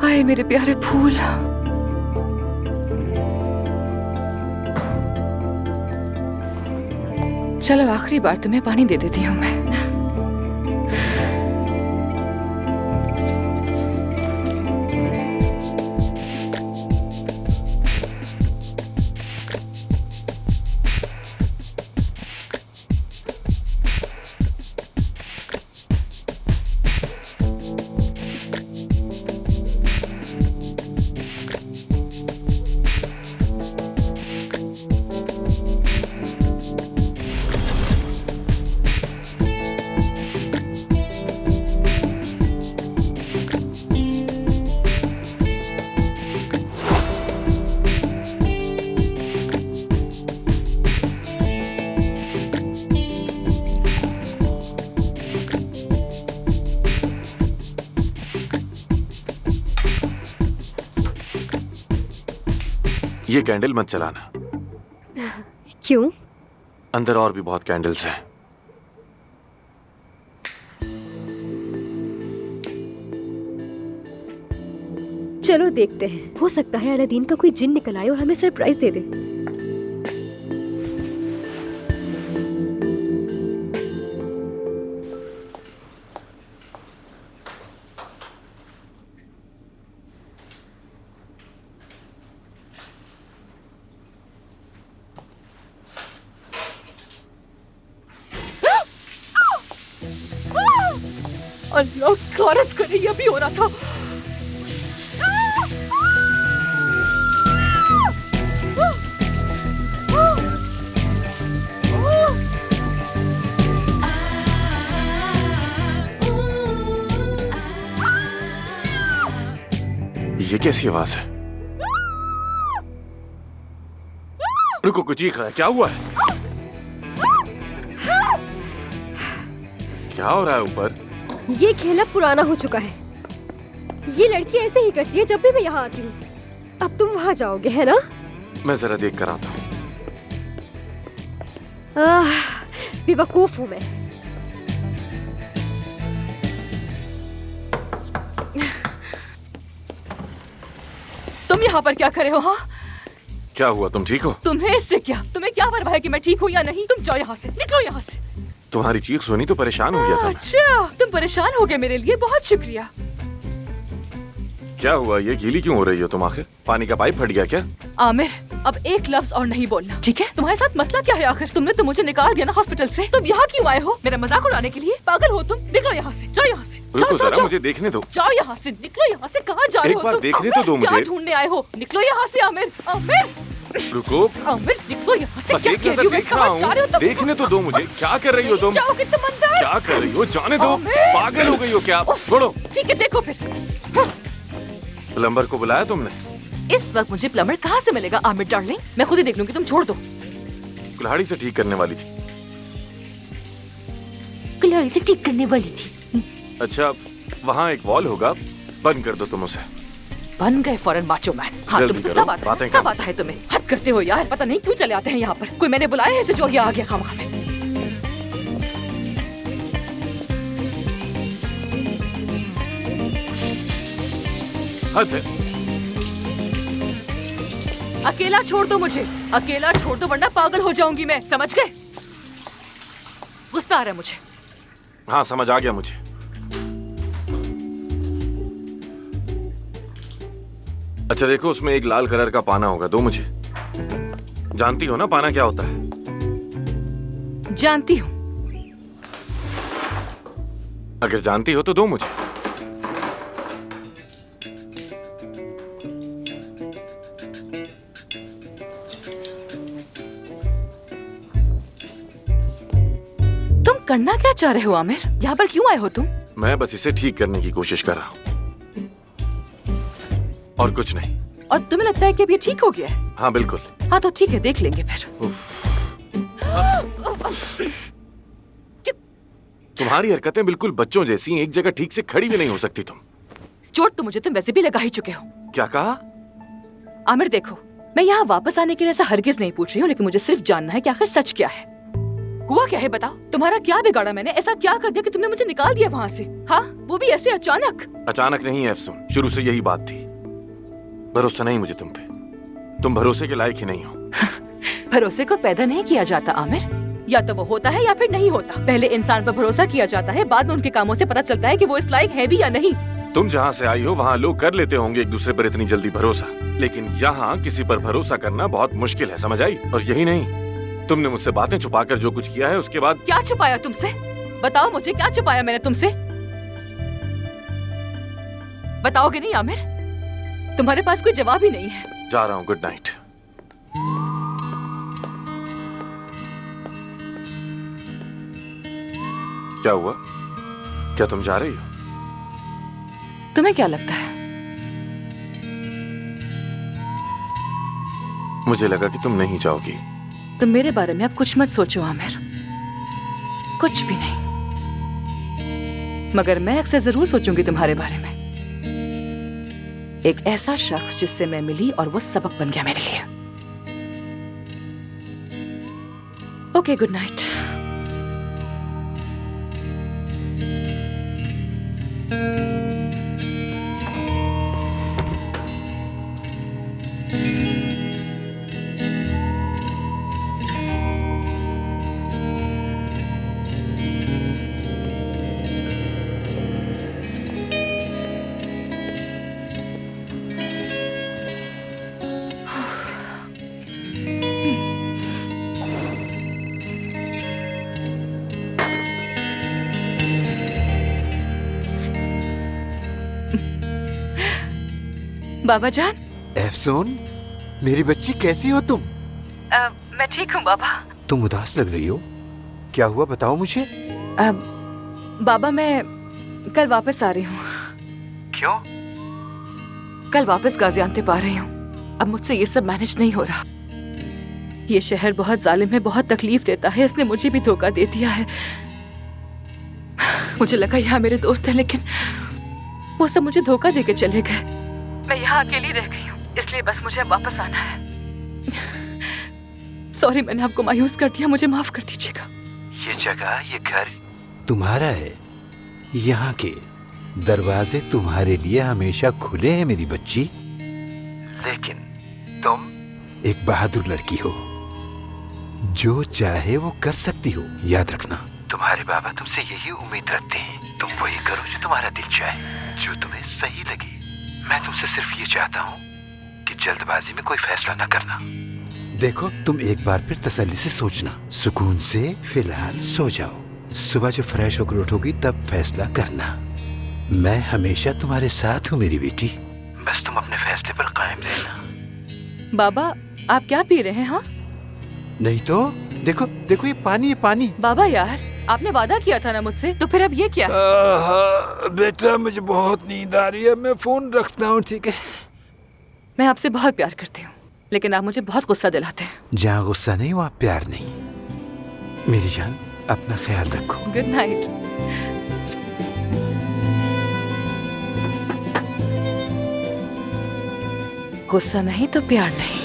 आए मेरे प्यारे फूल। चलो आखिरी बार तुम्हें पानी दे देती हूँ मैं। ये कैंडल मत जलाना। क्यों? अंदर और भी बहुत कैंडल्स हैं। चलो देखते हैं, हो सकता है अलादीन का कोई जिन निकल आए और हमें सरप्राइज दे दे। अल्लाह कारत करे, ये भी हो रहा था। ये कैसी आवाज है? रुको, कुछ चीख रहा है, क्या हुआ है? क्या हो रहा है ऊपर? ये खेल अब पुराना हो चुका है। ये लड़की ऐसे ही करती है जब भी मैं यहाँ आती हूँ। अब तुम वहाँ जाओगे, है ना? मैं जरा देख कर आता हूँ। बेवकूफ हूँ मैं। तुम यहाँ पर क्या करे हो? हाँ, क्या हुआ? तुम ठीक हो? तुम्हें इससे क्या? तुम्हें क्या परवाह है कि मैं ठीक हूँ या नहीं? तुम जाओ यहाँ से, निकलो यहाँ से। तुम्हारी चीख सुनी तो परेशान हो गया था। अच्छा, तुम परेशान हो गए मेरे लिए, बहुत शुक्रिया। क्या हुआ? ये गीली क्यों हो रही हो तुम? आखिर पानी का पाइप फट गया क्या? आमिर, अब एक लफ्ज और नहीं बोलना, ठीक है? तुम्हारे साथ मसला क्या है आखिर? तुमने तो मुझे निकाल दिया ना हॉस्पिटल से। तुम यहाँ क्यों आए हो? मेरा मजाक उड़ाने के लिए? पागल हो तुम? निकलो यहाँ से, जाओ यहाँ से। रुको जरा, मुझे देखने दो। जाओ यहाँ से, निकलो यहाँ से। कहाँ जा रहे हो? एक बार तुम? देखने तो दो मुझे। क्या ढूंढने आए हो? निकलो यहाँ से आमिर। आमिर रुको, आमिर, निकलो यहाँ से। बस क्या एक कह नजर रही हो? देख रहा कहाँ जा रहे हो हूँ। तुम? देखने तो दो मुझे। क्या कर रही हो तुम? जाओगे तुम अंदर? क्या कर रही हो? जाने दो। आमिर! पागल हो गई हो क्या? छोड़ो। ठीक है, देखो फिर। प्लम्बर को बुलाया तुमने? इस वक्त मुझे प्लम्बर कहाँ से मिलेगा आमिर डार्लिंग? मैं खुद ही देख लूंगी, तुम छोड़ दो। कुल्हाड़ी से ठीक करने वाली थी। कुल्हाड़ी से ठीक करने वाली थी? अच्छा, वहाँ एक वॉल होगा, बंद कर दो तुम उसे। बन गए फौरन माचो मैन। हाँ, जल्दी तुमको करो, सब आता है, बातें सब करो। आता है तुम्हें। हद करते हो यार, पता नहीं क्यों चले आते हैं यहाँ पर। कोई मैंने बुलाया है इसे जो ये आ गया खामखा में। हद है। अकेला छोड़ दो मुझे, अकेला छोड़ दो वरना पागल हो जाऊंगी मैं, समझ गए? गुस्सा आ रहा है मुझे। हाँ, समझ आ गया मुझे। अच्छा देखो, उसमें एक लाल कलर का पाना होगा, दो मुझे। जानती हो ना पाना क्या होता है? जानती हूँ। अगर जानती हो तो दो मुझे। तुम करना क्या चाह रहे हो आमिर? यहाँ पर क्यों आए हो तुम? मैं बस इसे ठीक करने की कोशिश कर रहा हूँ, और कुछ नहीं। और तुम्हें लगता है कि अब ये ठीक हो गया है? हाँ बिल्कुल। हाँ तो ठीक है, देख लेंगे फिर। तुम्हारी हरकतें बिल्कुल बच्चों जैसी हैं, एक जगह ठीक से खड़ी भी नहीं हो सकती तुम। चोट तो मुझे तुम वैसे भी लगा ही चुके हो। क्या कहा? आमिर देखो, मैं यहाँ वापस आने के लिए ऐसा हरगिज नहीं पूछ रही हूँ, लेकिन मुझे सिर्फ जानना है कि आखिर सच क्या है। हुआ क्या है बताओ? तुम्हारा क्या बिगाड़ा मैंने? ऐसा क्या कर दिया कि तुमने मुझे निकाल दिया वहाँ से? हाँ, वो भी ऐसे अचानक। अचानक नहीं है अफसून, शुरू से यही बात थी। भरोसा नहीं मुझे तुम पे, तुम भरोसे के लायक ही नहीं हो। भरोसे को पैदा नहीं किया जाता आमिर, या तो वो होता है या फिर नहीं होता। पहले इंसान पर भरोसा किया जाता है, बाद में उनके कामों से पता चलता है कि वो इस लायक है भी या नहीं। तुम जहाँ से आई हो वहाँ लोग कर लेते होंगे एक दूसरे पर इतनी जल्दी भरोसा, लेकिन यहाँ किसी पर भरोसा करना बहुत मुश्किल है, समझ आई? और यही नहीं, तुमने मुझसे बातें छुपाकर जो कुछ किया है उसके बाद। क्या छुपाया तुमसे? बताओ मुझे, क्या छुपाया मैंने तुमसे? बताओगे नहीं आमिर? तुम्हारे पास कोई जवाब ही नहीं है। जा रहा हूँ, गुड नाइट। क्या हुआ? क्या तुम जा रही हो? तुम्हें क्या लगता है? मुझे लगा कि तुम नहीं जाओगी। तुम मेरे बारे में अब कुछ मत सोचो आमिर, कुछ भी नहीं। मगर मैं अक्सर जरूर सोचूंगी तुम्हारे बारे में। एक ऐसा शख्स जिससे मैं मिली और वो सबक बन गया मेरे लिए। Okay, good night. बाबा जान। एफसून, मेरी बच्ची कैसी हो तुम? मैं ठीक हूँ बाबा। तुम उदास लग रही हो, क्या हुआ बताओ मुझे। बाबा मैं कल वापस आ रही हूँ। क्यों? कल वापस गाजियान्तेप आ रही हूँ। अब मुझसे ये सब मैनेज नहीं हो रहा। ये शहर बहुत जालिम है, बहुत तकलीफ देता है। इसने मुझे भी धोखा दे दिया है। मुझे लगा यहाँ मेरे दोस्त हैं, लेकिन वो सब मुझे धोखा देके चले गए। मैं यहाँ अकेली रह गई हूँ, इसलिए बस मुझे अब वापस आना है। सॉरी, मैंने आपको मायूस कर दिया, मुझे माफ कर दीजिएगा। ये जगह, ये घर तुम्हारा है। यहाँ के दरवाजे तुम्हारे लिए हमेशा खुले हैं मेरी बच्ची। लेकिन तुम एक बहादुर लड़की हो, जो चाहे वो कर सकती हो। याद रखना, तुम्हारे बाबा तुमसे यही उम्मीद रखते हैं। तुम वही करो जो तुम्हारा दिल चाहे, जो तुम्हें सही लगे। मैं तुमसे सिर्फ ये चाहता हूँ कि जल्दबाजी में कोई फैसला न करना। देखो, तुम एक बार फिर तसल्ली से सोचना, सुकून से फिलहाल सो जाओ। सुबह जब फ्रेश होकर उठोगी तब फैसला करना। मैं हमेशा तुम्हारे साथ हूँ मेरी बेटी, बस तुम अपने फैसले पर कायम रहना। बाबा, आप क्या पी रहे हैं? हाँ, नहीं तो देखो देखो, ये पानी, ये पानी। बाबा यार, आपने वादा किया था ना मुझसे, तो फिर अब ये क्या? बेटा, मुझे बहुत नींद आ रही है, मैं फोन रखता हूँ, ठीक है? मैं आपसे बहुत प्यार करती हूँ, लेकिन आप मुझे बहुत गुस्सा दिलाते हैं। जहाँ गुस्सा नहीं वहाँ प्यार नहीं। मेरी जान, अपना ख्याल रखो। Good night. गुस्सा नहीं तो प्यार नहीं।